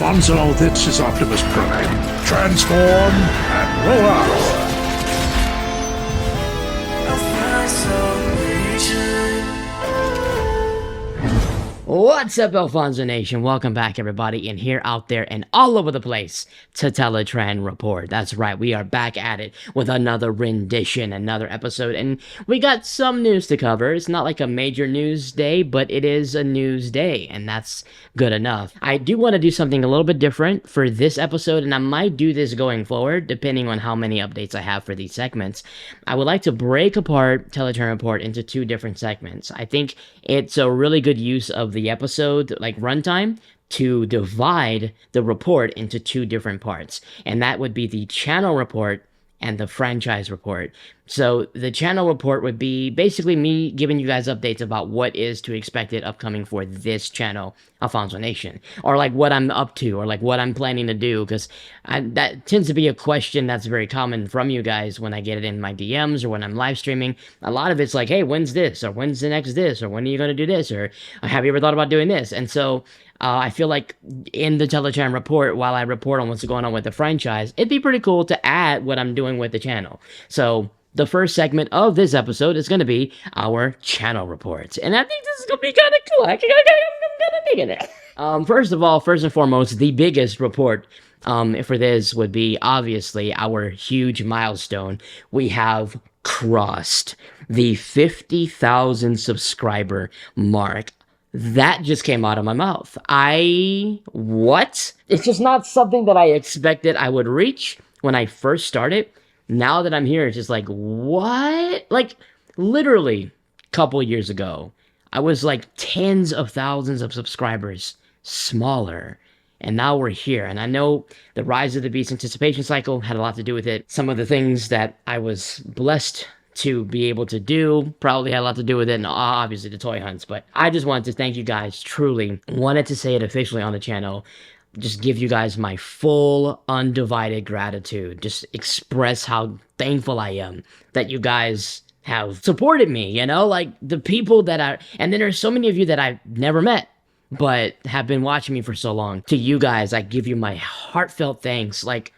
Alfonso, this is Optimus Prime. Transform and roll out! What's up, Alfonso Nation? Welcome back, everybody, in here, out there, and all over the place to Teletraan Report. That's right, we are back at it with another rendition, another episode, and we got some news to cover. It's not like a major news day, but it is a news day, and that's good enough. I do want to do something a little bit different for this episode, and I might do this going forward, depending on how many updates I have for these segments. I would like to break apart Teletraan Report into two different segments. I think it's a really good use of the episode, like runtime, to divide the report into two different parts. And that would be the channel report and the franchise report. So the channel report would be basically me giving you guys updates about what is to expected upcoming for this channel, Alfonso Nation, or like what I'm up to, or like what I'm planning to do, because that tends to be a question that's very common from you guys when I get it in my DMs or when I'm live streaming. A lot of it's like, hey, when's this, or when's the next this, or when are you going to do this, or have you ever thought about doing this? And so I feel like in the Teletraan report, while I report on what's going on with the franchise, it'd be pretty cool to add what I'm doing with the channel. So the first segment of this episode is going to be our channel reports. And I think this is going to be kind of cool. I'm kind of digging it. First of all, first and foremost, the biggest report for this would be obviously our huge milestone. We have crossed the 50,000 subscriber mark. That just came out of my mouth. What? It's just not something that I expected I would reach when I first started. Now that I'm here, it's just like, what? Like, literally, a couple years ago, I was like tens of thousands of subscribers smaller. And now we're here. And I know the Rise of the Beast anticipation cycle had a lot to do with it. Some of the things that I was blessed to be able to do probably had a lot to do with it, and obviously the toy hunts. But I just wanted to thank you guys, truly. Wanted to say it officially on the channel. Just give you guys my full, undivided gratitude. Just express how thankful I am that you guys have supported me, you know? Like, the people that and then there's so many of you that I've never met, but have been watching me for so long. To you guys, I give you my heartfelt thanks. Like,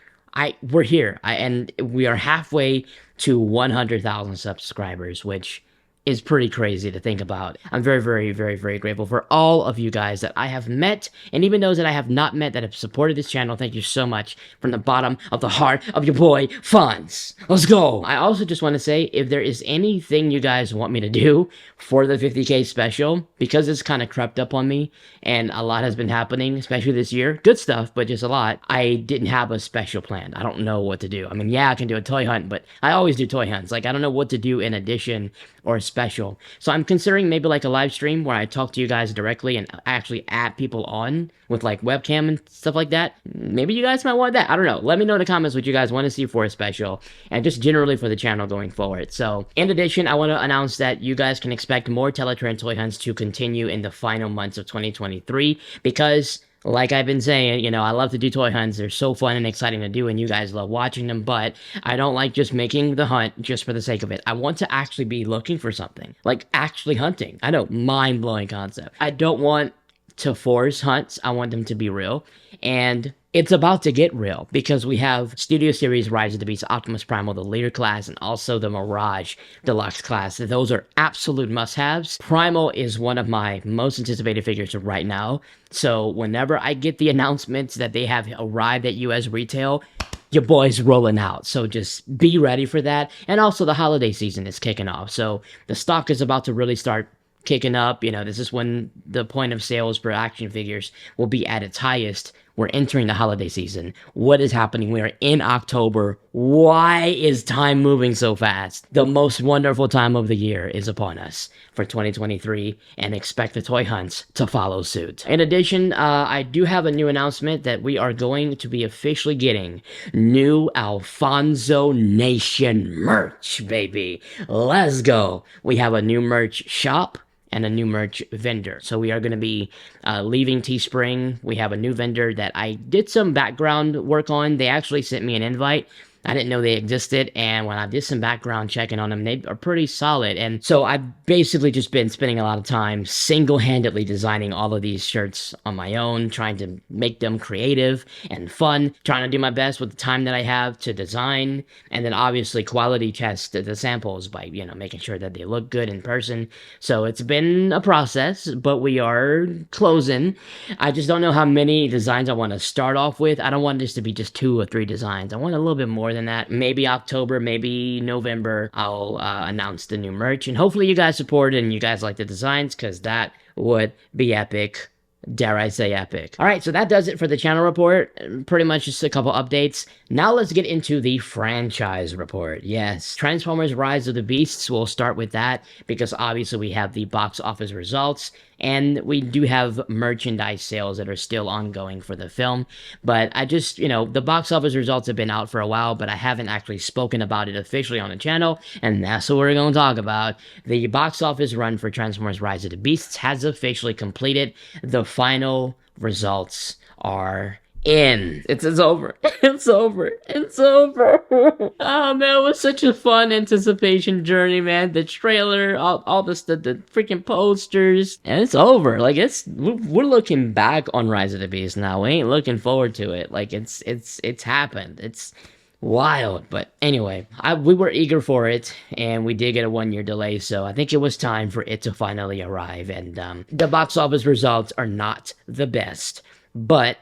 we're here, and we are halfway to 100,000 subscribers, which is pretty crazy to think about. I'm very, very, very, very grateful for all of you guys that I have met, and even those that I have not met that have supported this channel. Thank you so much from the bottom of the heart of your boy, Fonz. Let's go! I also just want to say, if there is anything you guys want me to do for the 50K special, because it's kind of crept up on me, and a lot has been happening, especially this year. Good stuff, but just a lot. I didn't have a special planned. I don't know what to do. I mean, yeah, I can do a toy hunt, but I always do toy hunts. Like, I don't know what to do in addition or special. So I'm considering maybe like a live stream where I talk to you guys directly and actually add people on with like webcam and stuff like that. Maybe you guys might want that. I don't know. Let me know in the comments what you guys want to see for a special, and just generally for the channel going forward. So in addition, I want to announce that you guys can expect more Teletraan toy hunts to continue in the final months of 2023, because like I've been saying, you know, I love to do toy hunts. They're so fun and exciting to do, and you guys love watching them, but I don't like just making the hunt just for the sake of it. I want to actually be looking for something, like actually hunting. I know, mind-blowing concept. I don't want to force hunts. I want them to be real, and it's about to get real, because we have Studio Series Rise of the Beast Optimus Primal, the leader class, and also the Mirage Deluxe class. Those are absolute must-haves. Primal is one of my most anticipated figures right now, so whenever I get the announcements that they have arrived at US retail, your boy's rolling out. So just be ready for that. And also the holiday season is kicking off, so the stock is about to really start kicking up. You know, this is when the point of sales for action figures will be at its highest. We're entering the holiday season. What is happening? We are in October. Why is time moving so fast? The most wonderful time of the year is upon us for 2023, and expect the toy hunts to follow suit. In addition, I do have a new announcement that we are going to be officially getting new Alfonso Nation merch, baby. Let's go. We have a new merch shop and a new merch vendor. So we are going to be leaving Teespring. We have a new vendor that I did some background work on. They actually sent me an invite. I didn't know they existed, and when I did some background checking on them, they are pretty solid. And so I've basically just been spending a lot of time single-handedly designing all of these shirts on my own, trying to make them creative and fun, trying to do my best with the time that I have to design, and then obviously quality test the samples by, making sure that they look good in person. So it's been a process, but we are closing. I just don't know how many designs I want to start off with. I don't want this to be just 2 or 3 designs. I want a little bit more than that. Maybe October, maybe November, I'll announce the new merch. And hopefully you guys support it and you guys like the designs, because that would be epic. Dare I say epic. All right, so that does it for the channel report. Pretty much just a couple updates. Now let's get into the franchise report. Yes, Transformers Rise of the Beasts. We'll start with that because obviously we have the box office results and we do have merchandise sales that are still ongoing for the film. But I just, the box office results have been out for a while, but I haven't actually spoken about it officially on the channel, and that's what we're going to talk about. The box office run for Transformers Rise of the Beasts has officially completed. The final results are in. It's over. It's over. It's over. Oh man, it was such a fun anticipation journey, man. The trailer, all the freaking posters, and it's over. Like we're looking back on Rise of the Beast now. We ain't looking forward to it. Like it's happened. It's wild. But anyway, we were eager for it, and we did get a 1-year delay, so I think it was time for it to finally arrive. And the box office results are not the best, but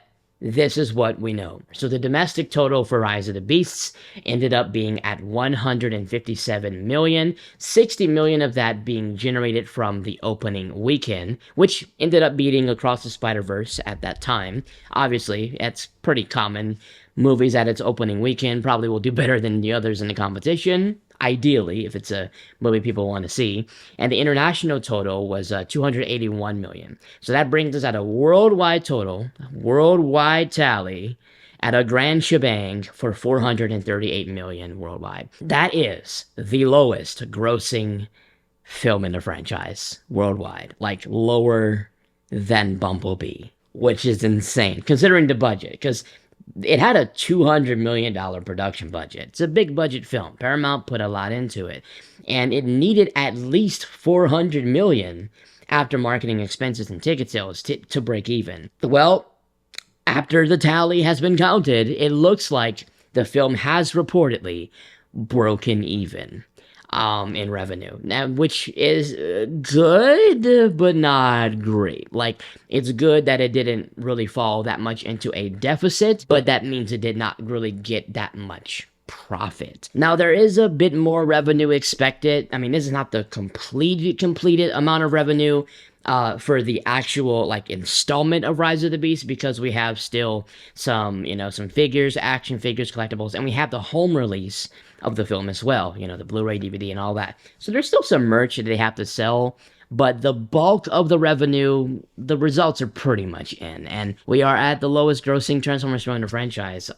this is what we know. So the domestic total for Rise of the Beasts ended up being at 157 million, 60 million of that being generated from the opening weekend, which ended up beating Across the Spider-Verse at that time. Obviously, it's pretty common. Movies at its opening weekend probably will do better than the others in the competition, ideally, if it's a movie people want to see. And the international total was 281 million. So that brings us at a worldwide tally, at a grand shebang for 438 million worldwide. That is the lowest grossing film in the franchise worldwide, like lower than Bumblebee, which is insane considering the budget, because it had a $200 million production budget. It's a big budget film. Paramount put a lot into it. And it needed at least $400 million after marketing expenses and ticket sales to break even. Well, after the tally has been counted, it looks like the film has reportedly broken even in revenue, now, which is good, but not great. Like, it's good that it didn't really fall that much into a deficit, but that means it did not really get that much profit. Now, there is a bit more revenue expected. I mean, this is not the completed amount of revenue for the actual installment of Rise of the Beast, because we have still some figures, action figures, collectibles, and we have the home release of the film as well, the Blu-ray, DVD, and all that. So there's still some merch that they have to sell, but the bulk of the revenue, the results are pretty much in, and we are at the lowest grossing Transformers film in the franchise.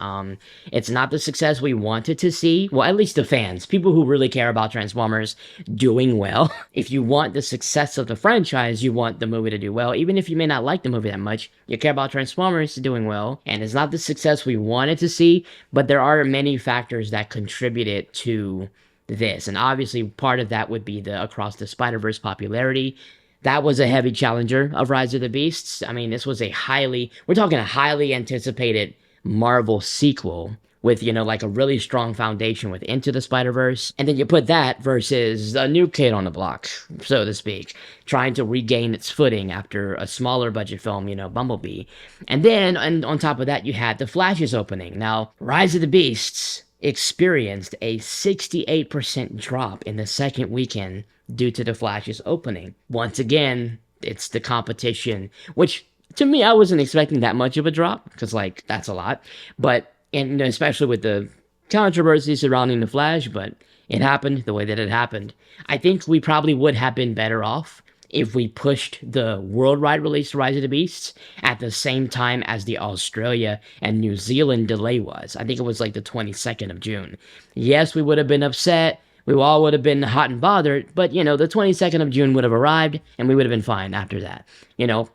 It's not the success we wanted to see. Well, at least the fans, people who really care about Transformers doing well. If you want the success of the franchise, you want the movie to do well. Even if you may not like the movie that much, you care about Transformers doing well, and it's not the success we wanted to see, but there are many factors that contributed to this, and obviously part of that would be the Across the Spider-Verse popularity. That was a heavy challenger of Rise of the Beasts. I mean, this was we're talking a highly anticipated Marvel sequel with, a really strong foundation with Into the Spider-Verse, and then you put that versus a new kid on the block, so to speak, trying to regain its footing after a smaller budget film, Bumblebee. And then, on top of that, you had The Flash's opening. Now, Rise of the Beasts experienced a 68% drop in the second weekend due to The Flash's opening. Once again, it's the competition, which to me, I wasn't expecting that much of a drop, because that's a lot, but and especially with the controversy surrounding The Flash, but it happened the way that it happened. I think we probably would have been better off if we pushed the worldwide release to Rise of the Beasts at the same time as the Australia and New Zealand delay was. I think it was the 22nd of June. Yes, we would have been upset. We all would have been hot and bothered, but, the 22nd of June would have arrived, and we would have been fine after that.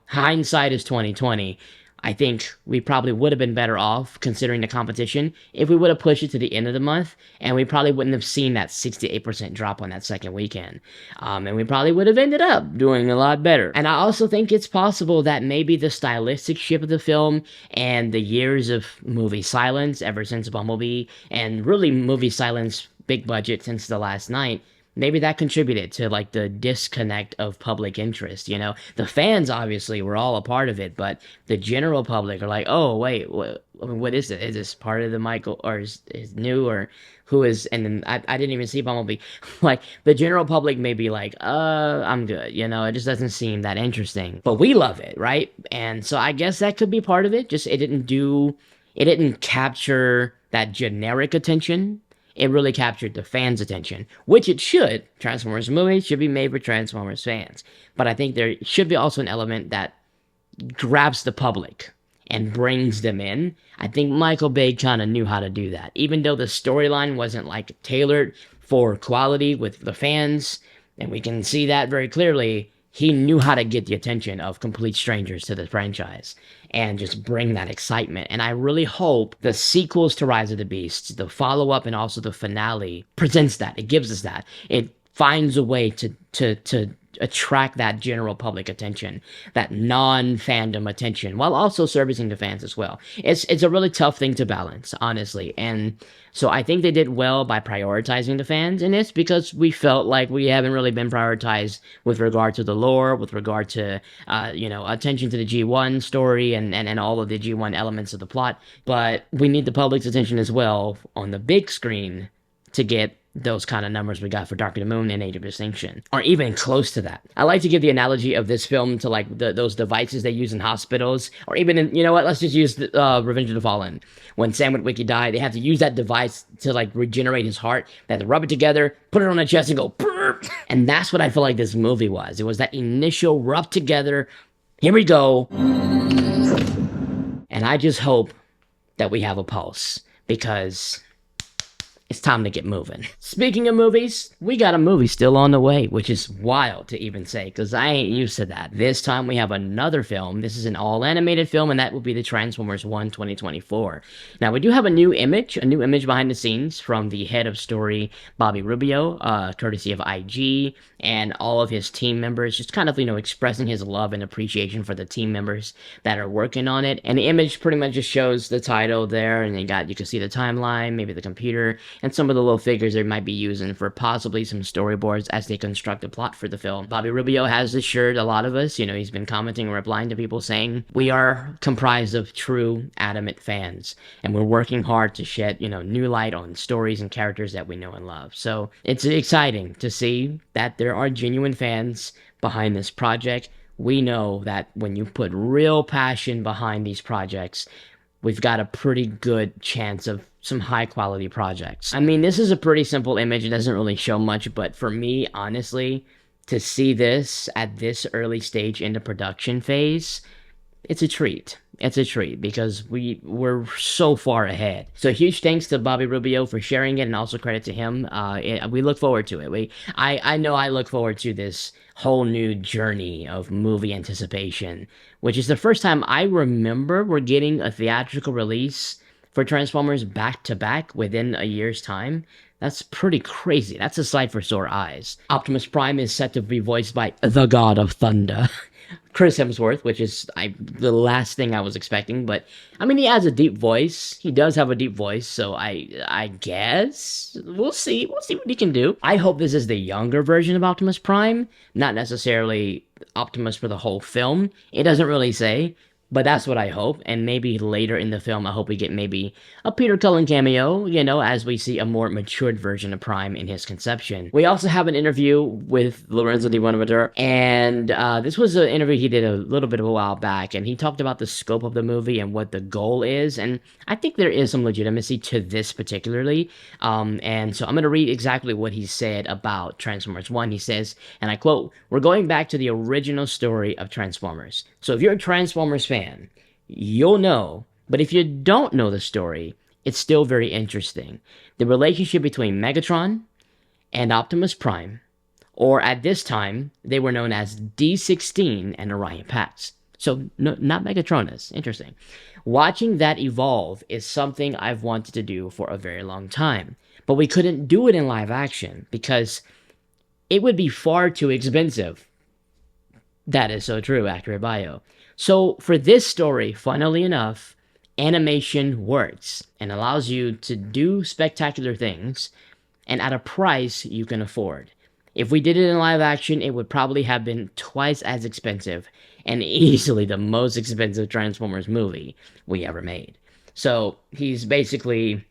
Hindsight is 2020. I think we probably would have been better off, considering the competition, if we would have pushed it to the end of the month, and we probably wouldn't have seen that 68% drop on that second weekend. And we probably would have ended up doing a lot better. And I also think it's possible that maybe the stylistic shift of the film and the years of movie silence ever since Bumblebee, and really movie silence big budget since The Last Night, maybe that contributed to like the disconnect of public interest. The fans obviously were all a part of it, but the general public are like, oh wait, what is it? Is this part of the Michael, or is new, or who is? And then I didn't even see Bumblebee. Like, the general public may be like, I'm good. It just doesn't seem that interesting, but we love it, right? And so I guess that could be part of it. Just it didn't capture that generic attention. It really captured the fans' attention, which it should. Transformers movies should be made for Transformers fans. But I think there should be also an element that grabs the public and brings them in. I think Michael Bay kind of knew how to do that. Even though the storyline wasn't like tailored for quality with the fans, and we can see that very clearly, he knew how to get the attention of complete strangers to the franchise and just bring that excitement. And I really hope the sequels to Rise of the Beasts, the follow-up and also the finale, presents that. It gives us that. It finds a way to attract that general public attention, that non-fandom attention, while also servicing the fans as well. It's a really tough thing to balance, honestly. And so I think they did well by prioritizing the fans in this, because we felt like we haven't really been prioritized with regard to the lore, with regard to, attention to the G1 story and all of the G1 elements of the plot. But we need the public's attention as well on the big screen to get those kind of numbers we got for Dark of the Moon and Age of Extinction, or even close to that. I like to give the analogy of this film to like those devices they use in hospitals, or even in, let's just use Revenge of the Fallen. When Sam Witwicky died, they had to use that device to like regenerate his heart. They had to rub it together, put it on the chest, and go burp. And that's what I feel like this movie was. It was that initial rub together. Here we go. And I just hope that we have a pulse, because it's time to get moving. Speaking of movies, we got a movie still on the way, which is wild to even say, because I ain't used to that. This time we have another film. This is an all-animated film, and that will be the Transformers 1 2024. Now, we do have a new image behind the scenes from the head of story, Bobby Rubio, courtesy of IG, and all of his team members, just kind of, expressing his love and appreciation for the team members that are working on it. And the image pretty much just shows the title there, and you can see the timeline, maybe the computer, and some of the little figures they might be using for possibly some storyboards as they construct a plot for the film. Bobby Rubio has assured a lot of us, he's been commenting and replying to people saying, we are comprised of true, adamant fans, and we're working hard to shed, new light on stories and characters that we know and love. So it's exciting to see that there are genuine fans behind this project. We know that when you put real passion behind these projects, we've got a pretty good chance of some high quality projects. I mean, this is a pretty simple image. It doesn't really show much, but for me, honestly, to see this at this early stage in the production phase, it's a treat. It's a treat, because we're so far ahead. So huge thanks to Bobby Rubio for sharing it, and also credit to him. We look forward to it. I know I look forward to this whole new journey of movie anticipation, which is the first time I remember we're getting a theatrical release for Transformers back to back within a year's time. That's pretty crazy. That's a sight for sore eyes. Optimus Prime is set to be voiced by the God of Thunder, Chris Hemsworth, which is the last thing I was expecting. But I mean, he has a deep voice. He does have a deep voice, so I guess we'll see. We'll see what he can do. I hope this is the younger version of Optimus Prime, not necessarily Optimus for the whole film. It doesn't really say. But that's what I hope, and maybe later in the film, I hope we get maybe a Peter Cullen cameo, as we see a more matured version of Prime in his conception. We also have an interview with Lorenzo Di Bonaventura, and this was an interview he did a little bit of a while back, and he talked about the scope of the movie and what the goal is, and I think there is some legitimacy to this particularly, and so I'm going to read exactly what he said about Transformers 1. He says, and I quote, "We're going back to the original story of Transformers. So if you're a Transformers fan, you'll know, but if you don't know the story, it's still very interesting. The relationship between Megatron and Optimus Prime, or at this time, they were known as D16 and Orion Pax. So, no, not Megatronus. Interesting. Watching that evolve is something I've wanted to do for a very long time. But we couldn't do it in live action because it would be far too expensive. That is so true, accurate bio. So, for this story, funnily enough, animation works and allows you to do spectacular things and at a price you can afford. If we did it in live action, it would probably have been twice as expensive and easily the most expensive Transformers movie we ever made. So he's basically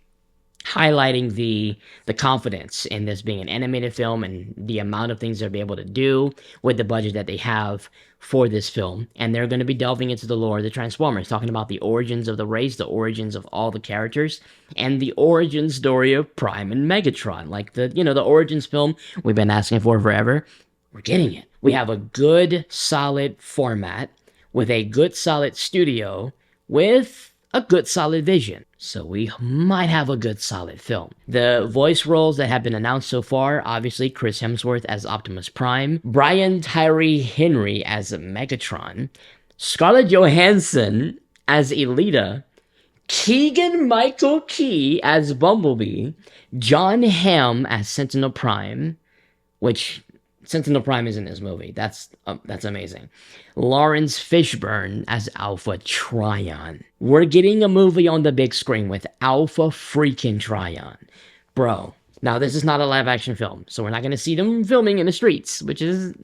highlighting the confidence in this being an animated film and the amount of things they'll be able to do with the budget that they have for this film. And they're going to be delving into the lore of the Transformers, talking about the origins of the race, the origins of all the characters, and the origin story of Prime and Megatron. Like the origins film we've been asking for forever. We're getting it. We have a good, solid format with a good, solid studio with a good, solid vision. So we might have a good, solid film. The voice roles that have been announced so far, obviously Chris Hemsworth as Optimus Prime, Brian Tyree Henry as Megatron, Scarlett Johansson as Elita, Keegan-Michael Key as Bumblebee, John Hamm as Sentinel Prime, which Sentinel Prime is in this movie. That's amazing. Lawrence Fishburne as Alpha Trion. We're getting a movie on the big screen with Alpha freaking Trion. Bro. Now, this is not a live action film, so we're not going to see them filming in the streets, which is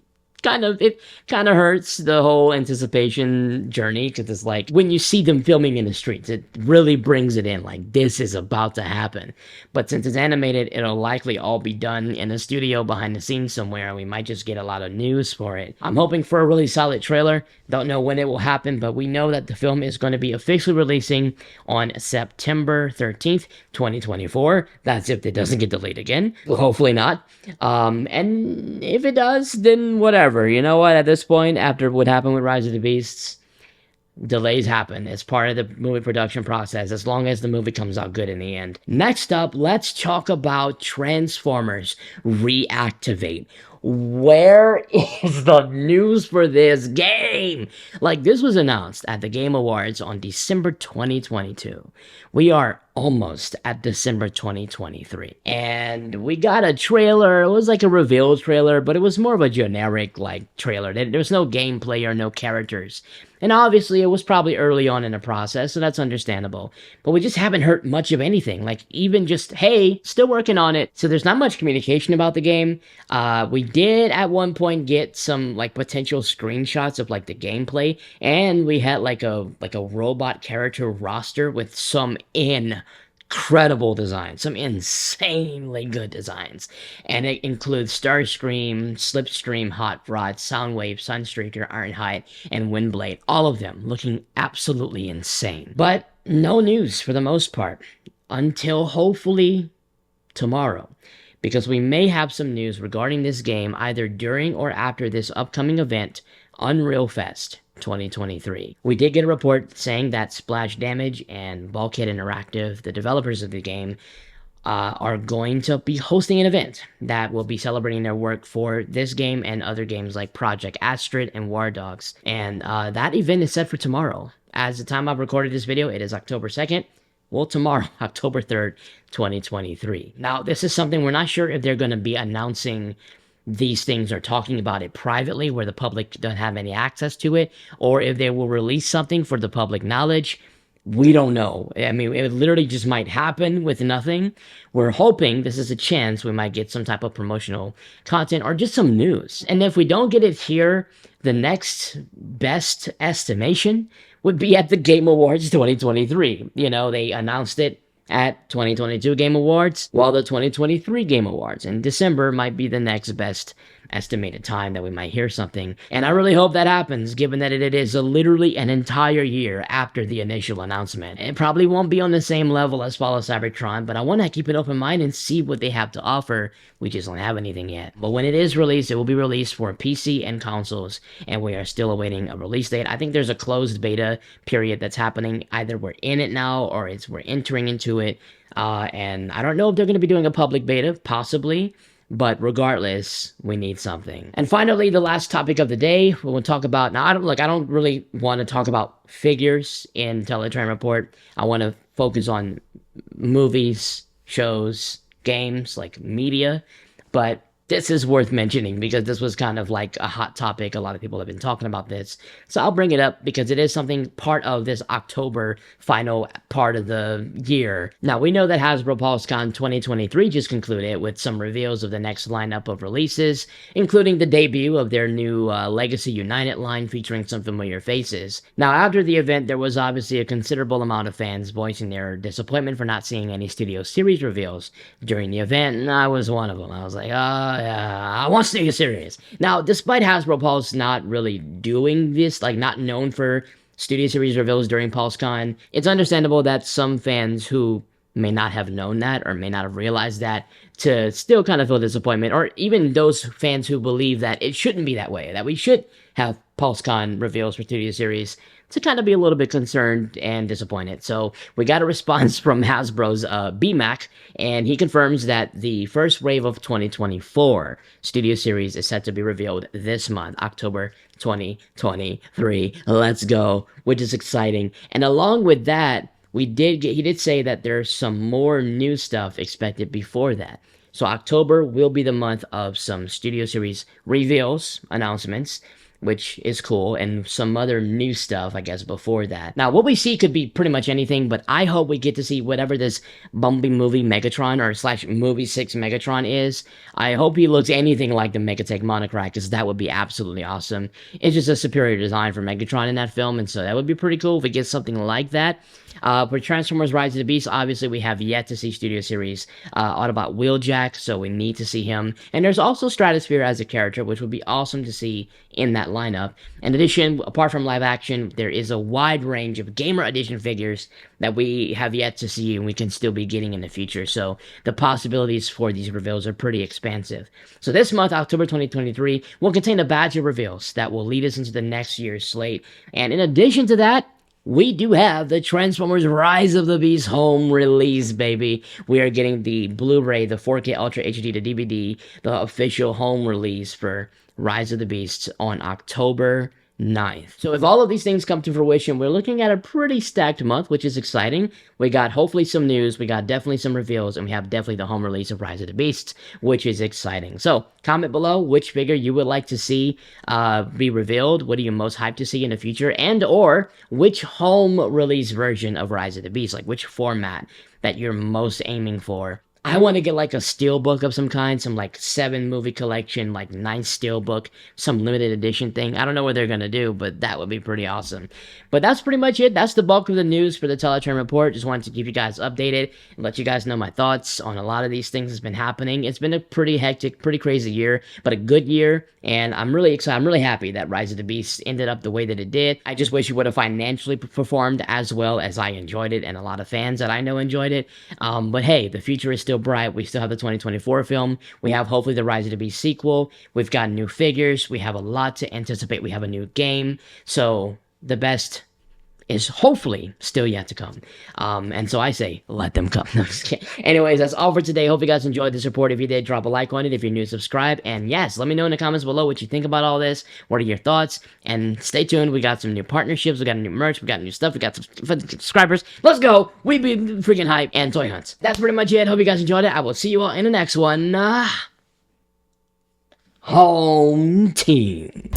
it kind of hurts the whole anticipation journey, because it's like when you see them filming in the streets, it really brings it in, like this is about to happen. But since it's animated, it'll likely all be done in a studio behind the scenes somewhere, and we might just get a lot of news for it. I'm hoping for a really solid trailer. Don't know when it will happen, but we know that the film is going to be officially releasing on September 13th, 2024. That's if it doesn't get delayed again. Well, hopefully not. And if it does, then whatever. You know what? At this point, after what happened with Rise of the Beasts, delays happen. It's part of the movie production process, as long as the movie comes out good in the end. Next up, let's talk about Transformers Reactivate. Where is the news for this game? Like, this was announced at the Game Awards on December 2022. We are almost at December 2023. And we got a trailer. It was like a reveal trailer, but it was more of a generic, like, trailer. There was no gameplay or no characters. And obviously, it was probably early on in the process, so that's understandable. But we just haven't heard much of anything. Like, even just, hey, still working on it. So there's not much communication about the game. We did at one point get some, like, potential screenshots of, like, the gameplay. And we had, like a robot character roster with some incredible designs, some insanely good designs. And it includes Starscream, Slipstream, Hot Rod, Soundwave, Sunstreaker, Ironhide, and Windblade. All of them looking absolutely insane. But no news for the most part until hopefully tomorrow, because we may have some news regarding this game either during or after this upcoming event, Unreal Fest 2023. We did get a report saying that Splash Damage and Bulkhead Interactive, the developers of the game, are going to be hosting an event that will be celebrating their work for this game and other games like Project Astrid and War Dogs. And that event is set for tomorrow. As the time I've recorded this video, it is October 2nd. Well, tomorrow, October 3rd, 2023. Now, this is something we're not sure if they're going to be announcing these things or talking about it privately where the public doesn't have any access to it, or if they will release something for the public knowledge. We don't know. I mean, it literally just might happen with nothing. We're hoping this is a chance we might get some type of promotional content or just some news. And if we don't get it here, the next best estimation would be at the Game Awards 2023. You know, they announced it at 2022 Game Awards, while the 2023 Game Awards in December might be the next best estimated time that we might hear something. And I really hope that happens, given that it is literally an entire year after the initial announcement. It probably won't be on the same level as Fall of Cybertron, but I want to keep an open mind and see what they have to offer. We just don't have anything yet. But when it is released, it will be released for PC and consoles, and we are still awaiting a release date. I think there's a closed beta period that's happening. Either we're in it now, or we're entering into it. And I don't know if they're going to be doing a public beta, possibly. But regardless, we need something. And finally, the last topic of the day, we'll talk about, now I don't really want to talk about figures in Teletraan Report. I want to focus on movies, shows, games, like media. But this is worth mentioning because this was kind of like a hot topic. A lot of people have been talking about this. So I'll bring it up because it is something part of this October final part of the year. Now, we know that Hasbro PulseCon 2023 just concluded with some reveals of the next lineup of releases, including the debut of their new Legacy United line featuring some familiar faces. Now, after the event, there was obviously a considerable amount of fans voicing their disappointment for not seeing any Studio Series reveals during the event, and I was one of them. I was like, I want Studio Series. Now, despite Hasbro Pulse not really doing this, like not known for Studio Series reveals during PulseCon, it's understandable that some fans who may not have known that or may not have realized that to still kind of feel disappointment, or even those fans who believe that it shouldn't be that way, that we should have PulseCon reveals for Studio Series, to kind of be a little bit concerned and disappointed. So we got a response from Hasbro's BMAC, and he confirms that the first wave of 2024 Studio Series is set to be revealed this month, October 2023. Let's go, which is exciting. And along with that, he did say that there's some more new stuff expected before that. So October will be the month of some Studio Series reveals, announcements, which is cool, and some other new stuff, I guess, before that. Now, what we see could be pretty much anything, but I hope we get to see whatever this Bumblebee movie Megatron, or / Movie 6 Megatron is. I hope he looks anything like the Megatech Monocrack, because that would be absolutely awesome. It's just a superior design for Megatron in that film, and so that would be pretty cool if we get something like that. For Transformers Rise of the Beast, obviously we have yet to see Studio Series Autobot Wheeljack, so we need to see him. And there's also Stratosphere as a character, which would be awesome to see in that lineup. In addition, apart from live action, there is a wide range of Gamer Edition figures that we have yet to see and we can still be getting in the future. So the possibilities for these reveals are pretty expansive. So this month, October 2023, will contain a batch of reveals that will lead us into the next year's slate. And in addition to that, we do have the Transformers Rise of the Beast home release, baby. We are getting the Blu-ray, the 4K Ultra HD to DVD, the official home release for Rise of the Beast on October 9th. So if all of these things come to fruition, we're looking at a pretty stacked month, which is exciting. We got hopefully some news, we got definitely some reveals, and we have definitely the home release of Rise of the Beasts, which is exciting. So comment below which figure you would like to see be revealed. What are you most hyped to see in the future? And or which home release version of Rise of the Beast, like which format that you're most aiming for. I want to get like a steelbook of some kind, some like 7 movie collection, like nice steelbook, some limited edition thing. I don't know what they're going to do, but that would be pretty awesome. But that's pretty much it. That's the bulk of the news for the Teletraan Report. Just wanted to keep you guys updated and let you guys know my thoughts on a lot of these things that's been happening. It's been a pretty hectic, pretty crazy year, but a good year. And I'm really excited. I'm really happy that Rise of the Beast ended up the way that it did. I just wish it would have financially performed as well as I enjoyed it, and a lot of fans that I know enjoyed it. But hey, the future is still bright. We still have the 2024 film. We have hopefully the Rise of the Beast sequel. We've got new figures. We have a lot to anticipate. We have a new game. So the best is hopefully still yet to come. And so I say, let them come. No, I'm just kidding. Anyways, that's all for today. Hope you guys enjoyed this report. If you did, drop a like on it. If you're new, subscribe. And yes, let me know in the comments below what you think about all this. What are your thoughts? And stay tuned. We got some new partnerships. We got new merch. We got new stuff. We got some subscribers. Let's go. We be freaking hype and toy hunts. That's pretty much it. Hope you guys enjoyed it. I will see you all in the next one. Home team.